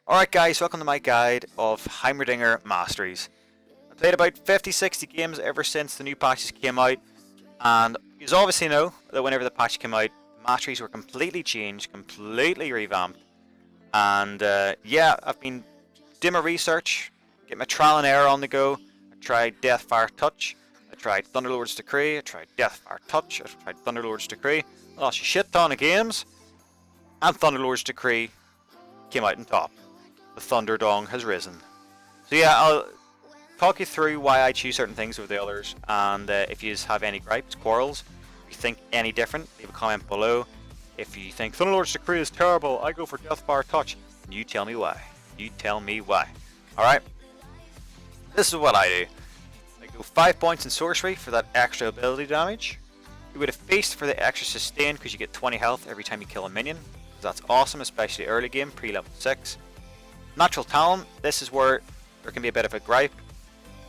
Alright guys, welcome to my guide of Heimerdinger Masteries. I've played about 50-60 games ever since the new patches came out, and you obviously know that whenever the patch came out, the Masteries were completely changed, completely revamped. And yeah, I've been doing my research, getting my trial and error on the go. I tried Deathfire Touch, I tried Thunderlords Decree, I tried Deathfire Touch, I tried Thunderlords Decree. I lost a shit ton of games, and Thunderlords Decree came out on top. The Thunderdong has risen. So yeah, I'll talk you through why I choose certain things over the others, and if you have any gripes, quarrels, if you think any different, leave a comment below. If you think Thunderlord's Decree is terrible, I go for Deathfire Touch, you tell me why. You tell me why. Alright? This is what I do. I go 5 points in sorcery for that extra ability damage. You would have Feast for the extra sustain because you get 20 health every time you kill a minion. That's awesome, especially early game, pre-level 6. Natural Talent, this is where there can be a bit of a gripe.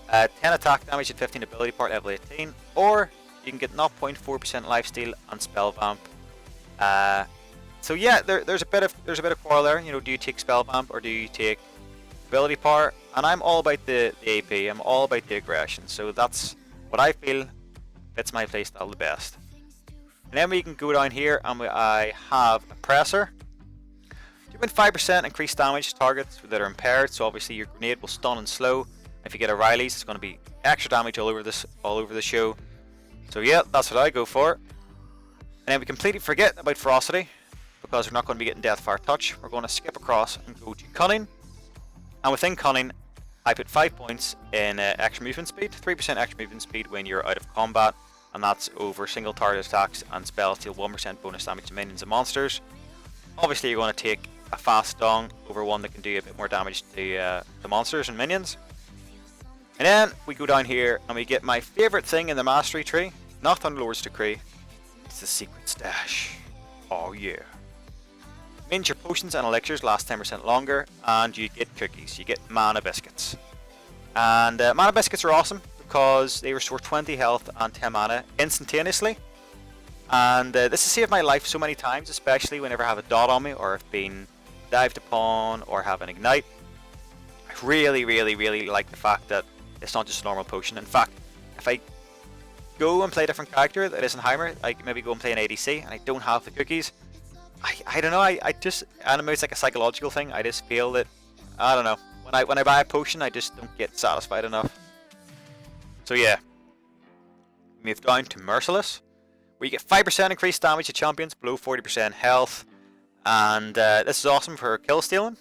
10 attack damage at 15 ability part level 18, or you can get 0.4% lifesteal and spell vamp. So yeah, there's a bit of quarrel there. You know, do you take spell vamp or do you take ability power? And I'm all about the AP. I'm all about the aggression. So that's what I feel fits my playstyle the best. And then we can go down here and I have Oppressor. Doing 5% increased damage to targets that are impaired, so obviously your grenade will stun and slow. If you get O'Reilly's, it's going to be extra damage all over the show. So yeah, that's what I go for. And then we completely forget about Ferocity, because we're not going to be getting Deathfire Touch. We're going to skip across and go to Cunning. And within Cunning, I put 5 points in extra movement speed, 3% extra movement speed when you're out of combat, and that's over single target attacks and spells deal 1% bonus damage to minions and monsters. Obviously you're going to take a fast dong over one that can do a bit more damage to the monsters and minions. And then we go down here and we get my favourite thing in the mastery tree, not Thunderlord's Decree, it's the secret stash. Oh yeah. Means your potions and elixirs last 10% longer, and you get cookies, you get mana biscuits. And mana biscuits are awesome because they restore 20 health and 10 mana instantaneously. And this has saved my life so many times, especially whenever I have a dot on me or I've been dived upon or have an ignite. I really like the fact that it's not just a normal potion. In fact, if I go and play a different character that isn't Heimer, I maybe go and play an ADC and I don't have the cookies, I don't know, I just, I don't know, it's like a psychological thing. I just feel that, I don't know, when I buy a potion I just don't get satisfied enough. So yeah, move down to Merciless, where you get 5% increased damage to champions below 40% health, and this is awesome for kill stealing.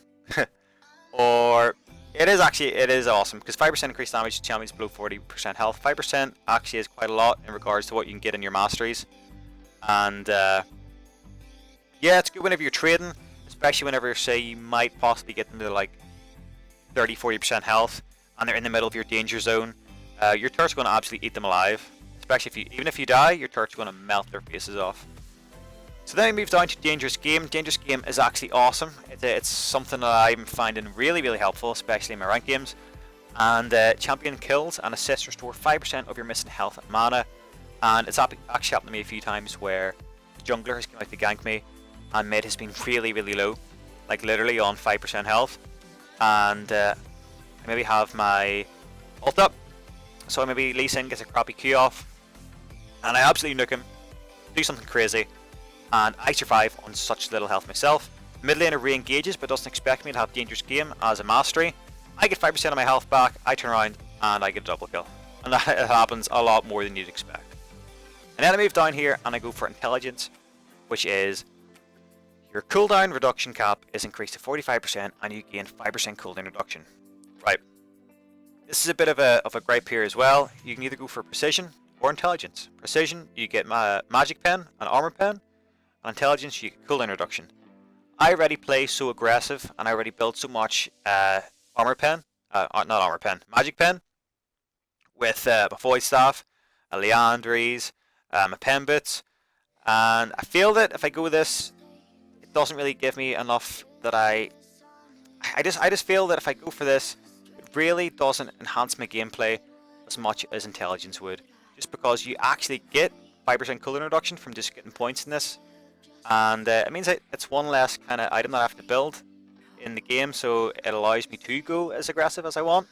Or it is awesome because 5% increased damage to champions below 40% health. 5% actually is quite a lot in regards to what you can get in your masteries, and yeah, it's good whenever you're trading, especially whenever, say, you might possibly get them to like 30-40% health and they're in the middle of your danger zone. Your turret's going to absolutely eat them alive. Especially even if you die, your turret's going to melt their faces off. So then we move down to Dangerous Game. Dangerous Game is actually awesome. It's something that I'm finding really helpful, especially in my ranked games. And champion kills and assists restore 5% of your missing health and mana. And it's actually happened to me a few times where the jungler has come out to gank me and mid has been really low, like literally on 5% health. And I maybe have my ult up, so maybe Lee Sin gets a crappy Q off, and I absolutely nuke him, do something crazy, and I survive on such little health myself. Mid laner re-engages but doesn't expect me to have Dangerous Game as a mastery. I get 5% of my health back, I turn around and I get a double kill. And that happens a lot more than you'd expect. And then I move down here and I go for Intelligence, which is your cooldown reduction cap is increased to 45% and you gain 5% cooldown reduction. Right. This is a bit of a gripe here as well. You can either go for Precision or Intelligence. Precision, you get Magic Pen and Armor Pen. And Intelligence, you get cooldown reduction. I already play so aggressive, and I already built so much Armor Pen, not Armor Pen, Magic Pen, with my Void Staff, a Leandries, my Pen Boots, and I feel that if I go with this, it doesn't really give me enough that I just feel that if I go for this, it really doesn't enhance my gameplay as much as Intelligence would. Just because you actually get 5% cooldown reduction from just getting points in this, and it means that it's one less kind of item that I have to build, in the game, so it allows me to go as aggressive as I want.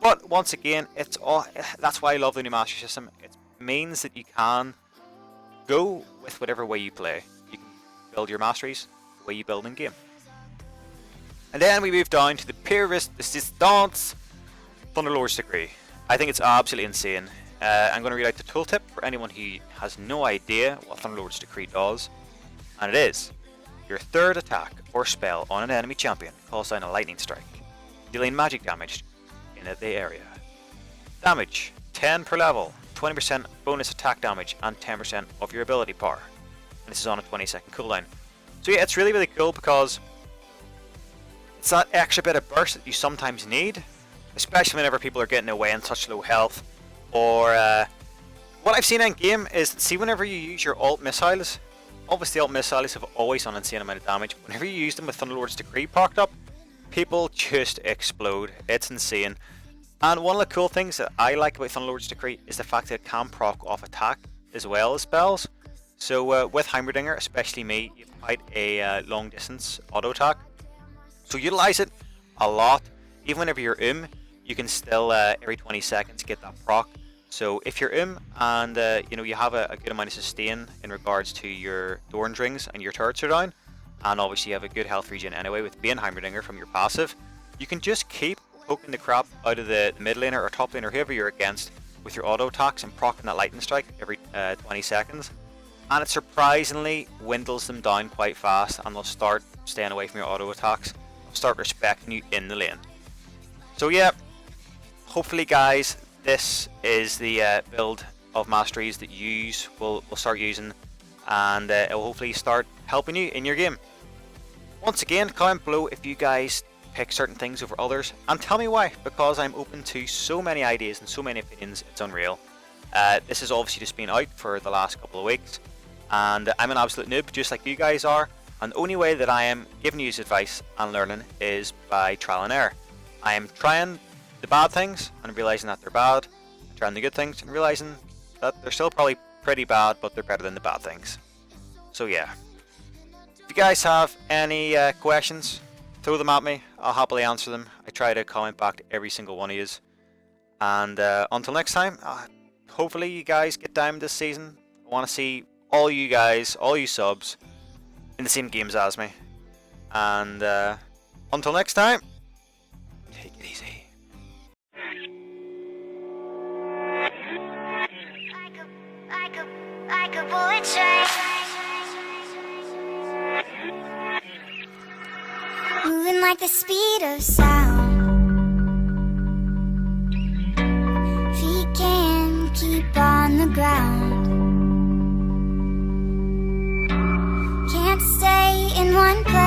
But once again, that's why I love the new mastery system. It means that you can go with whatever way you play. You can build your masteries the way you build in game. And then we move down to the pure resistance Thunderlords Decree. I think it's absolutely insane. I'm going to read out the tooltip for anyone who has no idea what Thunderlords Decree does. And it is: your third attack or spell on an enemy champion calls down a lightning strike, dealing magic damage in the area. Damage 10 per level, 20% bonus attack damage, and 10% of your ability power. And this is on a 20-second cooldown. So yeah, it's really, really cool because it's that extra bit of burst that you sometimes need, especially whenever people are getting away in such low health. Or what I've seen in game is, see, whenever you use your alt missiles, obviously alt missiles have always done an insane amount of damage. Whenever you use them with Thunderlords Decree parked up, people just explode. It's insane. And one of the cool things that I like about Thunderlords Decree is the fact that it can proc off attack as well as spells. So with Heimerdinger, especially me, you have quite a long distance auto attack. So utilize it a lot. Even whenever you're you can still every 20 seconds get that proc. So if you're and you know, you have a good amount of sustain in regards to your Thorns rings and your turrets are down, and obviously you have a good health regen anyway with being Heimerdinger from your passive, you can just keep poking the crap out of the mid laner or top laner, whoever you're against, with your auto attacks and proccing that lightning strike every 20 seconds. And it surprisingly dwindles them down quite fast, and they'll start staying away from your auto attacks. They'll start respecting you in the lane. So yeah, hopefully guys, this is the build of Masteries that you will start using, and it will hopefully start helping you in your game. Once again, comment below if you guys pick certain things over others, and tell me why, because I'm open to so many ideas and so many opinions, it's unreal. This has obviously just been out for the last couple of weeks, and I'm an absolute noob just like you guys are, and the only way that I am giving you advice and learning is by trial and error. I am trying the bad things and realizing that they're bad, trying the good things and realizing that they're still probably pretty bad, but they're better than the bad things. So yeah, if you guys have any questions, throw them at me. I'll happily answer them. I try to comment back to every single one of you. And until next time, hopefully you guys get diamond this season. I want to see all you guys, all you subs, in the same games as me. And until next time, take it easy. Like a bullet train, moving like the speed of sound. Feet can't keep on the ground. Can't stay in one place.